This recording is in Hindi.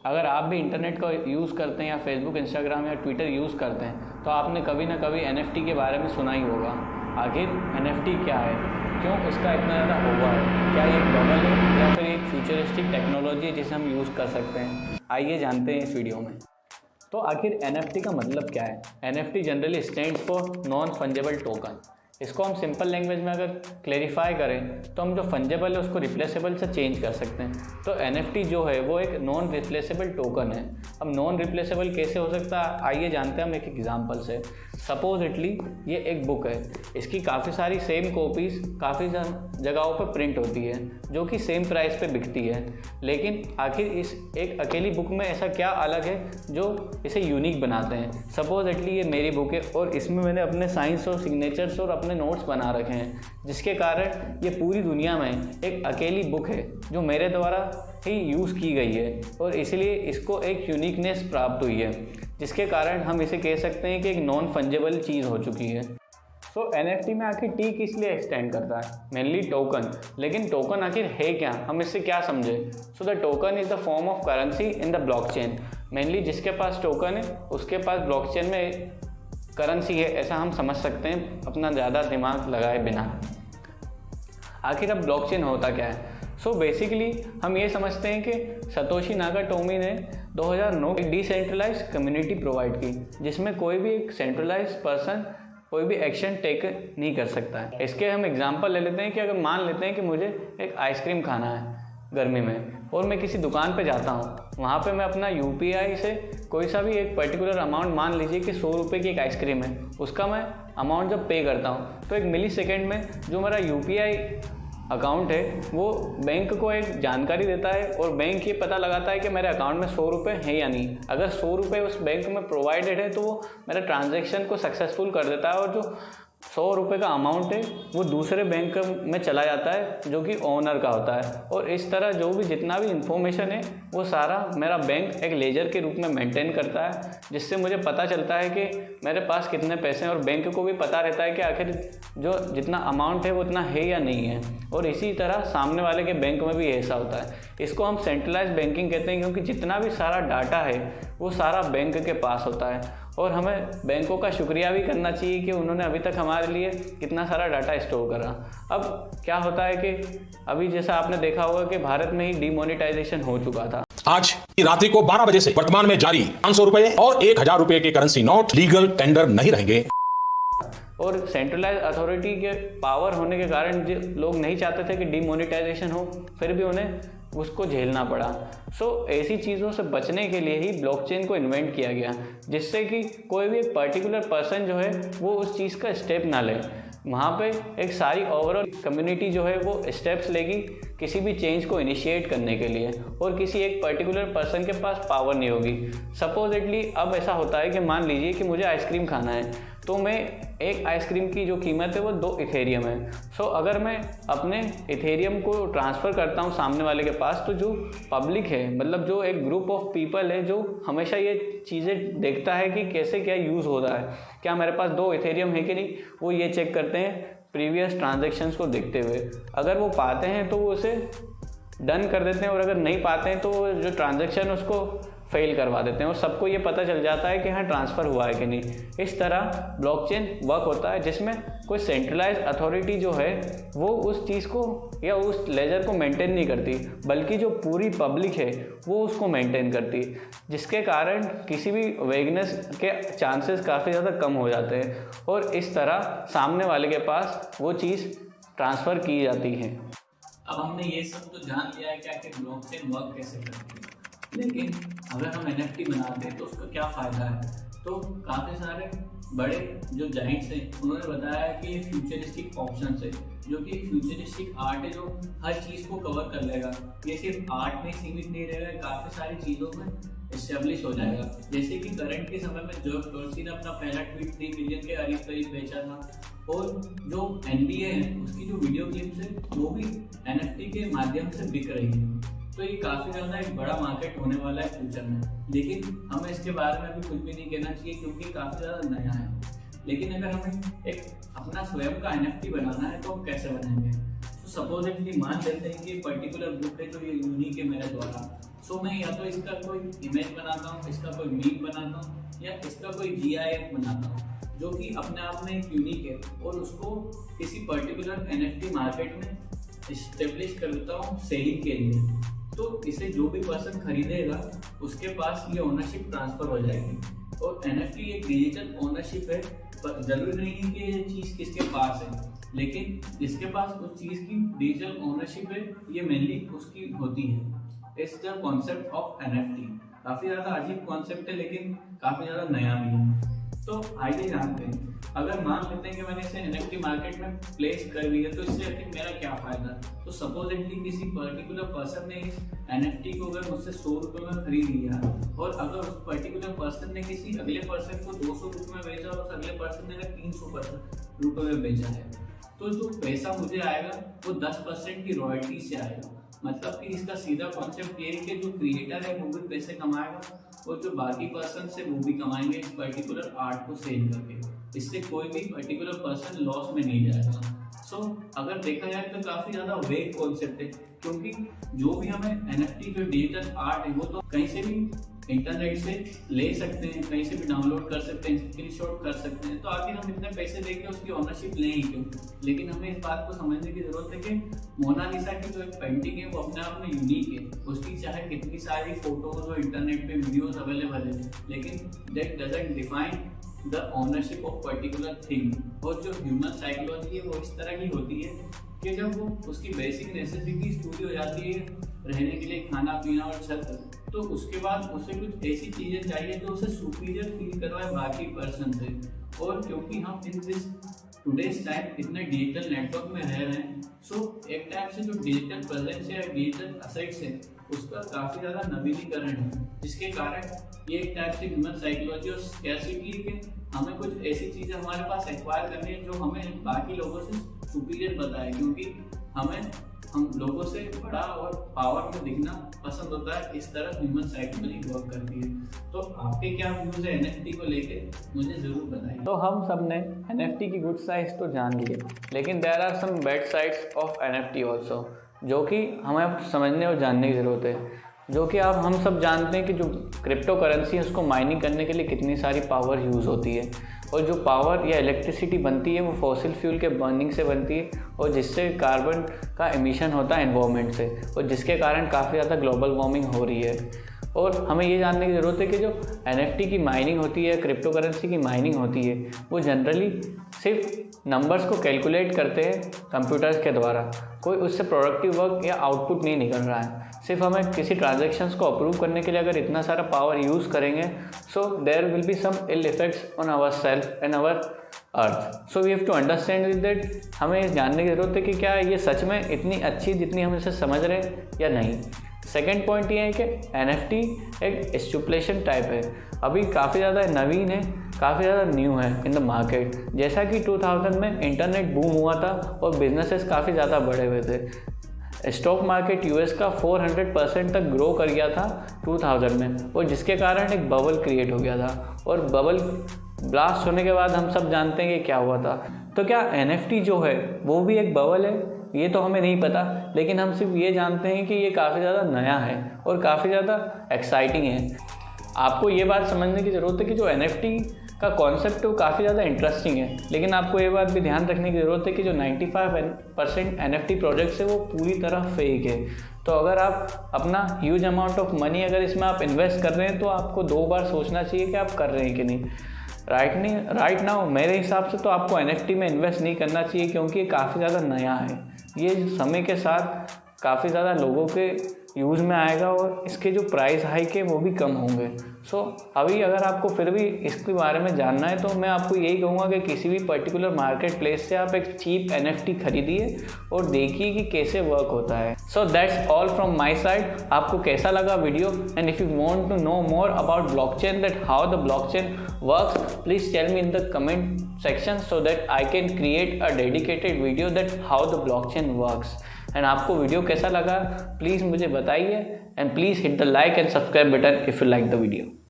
अगर आप भी इंटरनेट का यूज़ करते हैं या फेसबुक, इंस्टाग्राम या ट्विटर यूज़ करते हैं तो आपने कभी ना कभी NFT के बारे में सुना ही होगा। आखिर NFT क्या है, क्यों इसका इतना ज़्यादा हुआ है, क्या ये एक बबल है या फिर एक फ्यूचरिस्टिक टेक्नोलॉजी है जिसे हम यूज़ कर सकते हैं, आइए जानते हैं इस वीडियो में। तो आखिर NFT का मतलब क्या है? NFT generally stands for non fungible token. इसको हम सिंपल लैंग्वेज में अगर क्लेरिफाई करें तो हम जो फंजेबल है उसको रिप्लेसेबल से चेंज कर सकते हैं। तो NFT जो है वो एक नॉन रिप्लेसेबल टोकन है। अब नॉन रिप्लेसेबल कैसे हो सकता है, आइए जानते हैं हम एक एग्जांपल से। सपोजिटली ये एक बुक है, इसकी काफ़ी सारी सेम कॉपीज़ काफ़ी जगहों पर प्रिंट होती है जो कि सेम प्राइस पे बिकती है, लेकिन आखिर इस एक अकेली बुक में ऐसा क्या अलग है जो इसे यूनिक बनाते हैं। सपोजिटली ये मेरी बुक है और इसमें मैंने अपने साइंस और सिग्नेचर्स और अपने नोट्स बना रखे हैं, जिसके कारण ये पूरी दुनिया में एक अकेली बुक है जो मेरे द्वारा ही यूज़ की गई है और इसलिए इसको एक यूनिकनेस प्राप्त हुई है, जिसके कारण हम इसे कह सकते हैं कि एक नॉन फंजेबल चीज़ हो चुकी है। तो NFT में आखिर टी किस लिए एक्सटेंड करता है? Mainly token. लेकिन टोकन आखिर है क्या, हम इससे क्या समझे? So the token is the form of currency in the blockchain. Mainly जिसके पास टोकन है उसके पास ब्लॉकचेन में करेंसी है, ऐसा हम समझ सकते हैं अपना ज़्यादा दिमाग लगाए बिना। आखिर अब ब्लॉकचेन होता क्या है? सो बेसिकली हम ये समझते हैं कि सतोशी नाकाटोमी ने 2009 एक डिसेंट्रलाइज कम्युनिटी प्रोवाइड की, जिसमें कोई भी एक सेंट्रलाइज पर्सन कोई भी एक्शन टेक नहीं कर सकता है। इसके हम एग्जांपल ले लेते हैं कि अगर मान लेते हैं कि मुझे एक आइसक्रीम खाना है गर्मी में और मैं किसी दुकान पे जाता हूँ, वहाँ पे मैं अपना UPI से कोई सा भी एक पर्टिकुलर अमाउंट, मान लीजिए कि 100 रुपये की एक आइसक्रीम है, उसका मैं अमाउंट जब पे करता हूँ तो एक मिली सेकेंड में जो मेरा UPI अकाउंट है वो बैंक को एक जानकारी देता है और बैंक ये पता लगाता है कि मेरे अकाउंट में 100 रुपये हैं या नहीं। अगर 100 रुपये उस बैंक में प्रोवाइडेड है तो वो मेरे ट्रांजैक्शन को सक्सेसफुल कर देता है और जो 100 रुपये का अमाउंट है वो दूसरे बैंक में चला जाता है जो कि ओनर का होता है। और इस तरह जो भी जितना भी इंफॉर्मेशन है वो सारा मेरा बैंक एक लेजर के रूप में मेंटेन करता है, जिससे मुझे पता चलता है कि मेरे पास कितने पैसे हैं और बैंक को भी पता रहता है कि आखिर जो जितना अमाउंट है वो उतना है या नहीं है। और इसी तरह सामने वाले के बैंक में भी ऐसा होता है। इसको हम सेंट्रलाइज बैंकिंग कहते हैं, क्योंकि जितना भी सारा डाटा है वो सारा बैंक के पास होता है। और हमें बैंकों का शुक्रिया भी करना चाहिए कि उन्होंने अभी तक हमारे लिए कितना सारा डाटा स्टोर करा। अब क्या होता है कि अभी जैसा आपने देखा होगा कि भारत में ही डिमोनेटाइजेशन हो चुका था। आज रात्रि को 12 बजे से वर्तमान में जारी 500 रुपए और 1000 रुपए के करेंसी नोट लीगल टेंडर नहीं रहेंगे। और सेंट्रलाइज अथॉरिटी के पावर होने के कारण जो लोग नहीं चाहते थे कि डिमोनेटाइजेशन हो, फिर भी उन्हें उसको झेलना पड़ा। ऐसी चीज़ों से बचने के लिए ही ब्लॉकचेन को इन्वेंट किया गया, जिससे कि कोई भी एक पर्टिकुलर पर्सन जो है वो उस चीज़ का स्टेप ना ले। वहाँ पे एक सारी ओवरऑल कम्युनिटी जो है वो स्टेप्स लेगी किसी भी चेंज को इनिशिएट करने के लिए, और किसी एक पर्टिकुलर पर्सन के पास पावर नहीं होगी। सपोजिटली अब ऐसा होता है कि मान लीजिए कि मुझे आइसक्रीम खाना है, तो मैं एक आइसक्रीम की जो कीमत है वो 2 इथेरियम है। अगर मैं अपने इथेरियम को ट्रांसफ़र करता हूँ सामने वाले के पास, तो जो पब्लिक है, मतलब जो एक ग्रुप ऑफ पीपल है जो हमेशा ये चीज़ें देखता है कि कैसे क्या यूज़ हो रहा है, क्या मेरे पास 2 इथेरियम है कि नहीं, वो ये चेक करते हैं प्रीवियस ट्रांजैक्शंस को देखते हुए। अगर वो पाते हैं तो वो उसे डन कर देते हैं, और अगर नहीं पाते हैं तो जो ट्रांजैक्शन उसको फेल करवा देते हैं और सबको ये पता चल जाता है कि हाँ ट्रांसफ़र हुआ है कि नहीं। इस तरह ब्लॉकचेन वर्क होता है, जिसमें कोई सेंट्रलाइज अथॉरिटी जो है वो उस चीज़ को या उस लेजर को मेंटेन नहीं करती, बल्कि जो पूरी पब्लिक है वो उसको मेंटेन करती है, जिसके कारण किसी भी वेगनेस के चांसेस काफ़ी ज़्यादा कम हो जाते हैं और इस तरह सामने वाले के पास वो चीज़ ट्रांसफ़र की जाती है। अब हमने ये सब तो जान लिया है कि आखिर ब्लॉकचेन वर्क कैसे करती है, लेकिन अगर हम NFT बनाते हैं तो उसका क्या फ़ायदा है? तो काफ़ी सारे बड़े जो जाइंट्स हैं उन्होंने बताया कि ये फ्यूचरिस्टिक ऑप्शन है, जो कि फ्यूचरिस्टिक आर्ट है जो हर चीज़ को कवर कर लेगा। ये सिर्फ आर्ट में सीमित नहीं रहेगा, काफ़ी सारी चीज़ों में इस्टेब्लिश हो जाएगा। जैसे कि करंट के समय में जॉर्ज डॉर्सी ने अपना पहला ट्वीट 3 मिलियन के करीब बेचा था, और जो NBA है उसकी जो वीडियो क्लिप्स है वो भी NFT के माध्यम से बिक रही है। तो ये काफ़ी ज़्यादा एक बड़ा मार्केट होने वाला है फ्यूचर में, लेकिन हमें इसके बारे में अभी कुछ भी नहीं कहना चाहिए क्योंकि काफ़ी ज़्यादा नया है। लेकिन अगर हमें एक अपना स्वयं का NFT बनाना है तो हम कैसे बनाएंगे? तो सपोजिटली मान लेते हैं कि पर्टिकुलर बुक है जो ये यूनिक है मेरे द्वारा, सो मैं या तो इसका कोई इमेज बनाता हूँ, इसका कोई मीम बनाता हूँ या इसका कोई GIF बनाता हूँ जो कि अपने आप में एक यूनिक है और उसको किसी पर्टिकुलर NFT मार्केट में इस्टेब्लिश कर देता हूँ सेलिंग के लिए। तो इसे जो भी पर्सन खरीदेगा उसके पास ये ओनरशिप ट्रांसफर हो जाएगी। और NFT एक डिजिटल ओनरशिप है, पर जरूरी नहीं है कि ये चीज़ किसके पास है, लेकिन जिसके पास उस चीज़ की डिजिटल ओनरशिप है ये मेनली उसकी होती है। It's the concept of NFT। काफ़ी ज़्यादा अजीब कॉन्सेप्ट है लेकिन काफ़ी ज़्यादा नया भी है। तो आइए जानते हैं, अगर मान लेते हैं कि मैंने इसे NFT मार्केट में प्लेस कर दिया तो इससे आखिर मेरा क्या फ़ायदा। तो सपोजिटली किसी पर्टिकुलर पर्सन ने इस NFT को अगर मुझसे 100 रुपये में खरीद लिया और अगर उस पर्टिकुलर पर्सन ने किसी अगले पर्सन को 200 रुपये में बेचा और उस अगले पर्सन ने अगर 300 रुपये में बेचा है, तो जो पैसा मुझे आएगा वो 10% की रॉयल्टी से आएगा। मतलब कि इसका सीधा कॉन्सेप्ट ये है कि जो क्रिएटर है वो भी पैसे कमाएगा और जो बाकी पर्सन है वो भी कमाएंगे इस पर्टिकुलर आर्ट को सेल करके। इससे कोई भी पर्टिकुलर पर्सन लॉस में नहीं जाएगा। सो अगर देखा जाए तो काफ़ी ज़्यादा वेग कॉन्सेप्ट है, क्योंकि जो भी हमें NFT जो डिजिटल आर्ट है वो तो कहीं से भी इंटरनेट से ले सकते हैं, कहीं से भी डाउनलोड कर सकते हैं, स्क्रीनशॉट कर सकते हैं। तो आखिर हम इतने पैसे देके उसकी ओनरशिप लें ही क्यों। लेकिन हमें इस बात को समझने की जरूरत है कि मोनालिसा की जो एक पेंटिंग है वो अपने आप में यूनिक है। उसकी चाहे कितनी सारी फोटोज और इंटरनेट पे वीडियोज अवेलेबल है, लेकिन that doesn't define the ownership of particular thing. और जो ह्यूमन साइकोलॉजी है वो इस तरह की होती है कि जब वो उसकी बेसिक नेसेसिटीज पूरी हो जाती है, रहने के लिए खाना पीना और छत, तो उसके बाद उसे कुछ ऐसी चीज़ें चाहिए जो उसे सुपीरियर फील करवाए बाकी पर्सन से। और क्योंकि हम इन दिस टुडेज टाइम इतने डिजिटल नेटवर्क में रह रहे हैं, सो एक टाइप से जो डिजिटल प्रेजेंस है या डिजिटल असेट्स है उसका काफ़ी ज़्यादा नवीनीकरण है, जिसके कारण ये एक टाइप से ह्यूमन साइकोलॉजी और स्कैर्सिटी है कि हमें कुछ ऐसी चीज़ें हमारे पास एक्वायर करनी है जो हमें बाकी लोगों से सुपीरियर बताए, क्योंकि हम लोगों से बड़ा और पावर में दिखना पसंद होता है। इस तरह ह्यूमन साइकोलॉजी वर्क करती है। तो आपके क्या व्यूज है NFT को लेके, मुझे ज़रूर बताइए। तो हम सब ने NFT की गुड साइड्स तो जान लिए, लेकिन there are some bad sides of NFT also, जो कि हमें समझने और जानने की ज़रूरत है। जो कि आप हम सब जानते हैं कि जो क्रिप्टो करेंसी है उसको माइनिंग करने के लिए कितनी सारी पावर यूज़ होती है, और जो पावर या इलेक्ट्रिसिटी बनती है वो फॉसिल फ्यूल के बर्निंग से बनती है, और जिससे कार्बन का एमिशन होता है एनवायरनमेंट से, और जिसके कारण काफ़ी ज़्यादा ग्लोबल वार्मिंग हो रही है। और हमें ये जानने की ज़रूरत है कि जो NFT की माइनिंग होती है, क्रिप्टो करेंसी की माइनिंग होती है, वो जनरली सिर्फ नंबर्स को कैलकुलेट करते हैं कंप्यूटर्स के द्वारा। कोई उससे प्रोडक्टिव वर्क या आउटपुट नहीं निकल रहा है। सिर्फ हमें किसी ट्रांजैक्शंस को अप्रूव करने के लिए अगर इतना सारा पावर यूज़ करेंगे, so there will be some ill effects on our self and our earth. So we have to understand with that. हमें जानने की ज़रूरत है कि क्या ये सच में इतनी अच्छी जितनी हम इसे समझ रहे हैं या नहीं। सेकेंड पॉइंट ये है कि NFT एक स्टिपुलेशन टाइप है, अभी काफ़ी ज़्यादा नवीन है, काफ़ी ज़्यादा न्यू है इन द मार्केट। जैसा कि 2000 में इंटरनेट बूम हुआ था और बिजनेसेस काफ़ी ज़्यादा बढ़े हुए थे। स्टॉक मार्केट US का 400% तक ग्रो कर गया था 2000 में, और जिसके कारण एक बबल क्रिएट हो गया था। और बबल ब्लास्ट होने के बाद हम सब जानते हैं कि क्या हुआ था। तो क्या NFT जो है वो भी एक बबल है, ये तो हमें नहीं पता, लेकिन हम सिर्फ ये जानते हैं कि ये काफ़ी ज़्यादा नया है और काफ़ी ज़्यादा एक्साइटिंग है। आपको ये बात समझने की ज़रूरत है कि जो NFT का कॉन्सेप्ट है वो काफ़ी ज़्यादा इंटरेस्टिंग है, लेकिन आपको ये बात भी ध्यान रखने की ज़रूरत है कि जो 95% NFT प्रोजेक्ट्स है वो पूरी तरह फेक है। तो अगर आप अपना ह्यूज अमाउंट ऑफ मनी अगर इसमें आप इन्वेस्ट कर रहे हैं तो आपको 2 बार सोचना चाहिए कि आप कर रहे हैं कि नहीं। राइट नाउ मेरे हिसाब से तो आपको NFT में इन्वेस्ट नहीं करना चाहिए, क्योंकि ये काफ़ी ज़्यादा नया है। ये समय के साथ काफ़ी ज़्यादा लोगों के यूज़ में आएगा और इसके जो प्राइस हाइक है वो भी कम होंगे। सो अभी अगर आपको फिर भी इसके बारे में जानना है तो मैं आपको यही कहूँगा कि किसी भी पर्टिकुलर मार्केट प्लेस से आप एक चीप NFT खरीदिए और देखिए कि कैसे वर्क होता है। So that's all from my side. आपको कैसा लगा video, and if you want to know more about blockchain, that how the blockchain works, please tell me in the comment section so that I can create a dedicated video that how the blockchain works। And आपको वीडियो कैसा लगा प्लीज़ मुझे बताइए, and please hit the like and subscribe button if you like the video.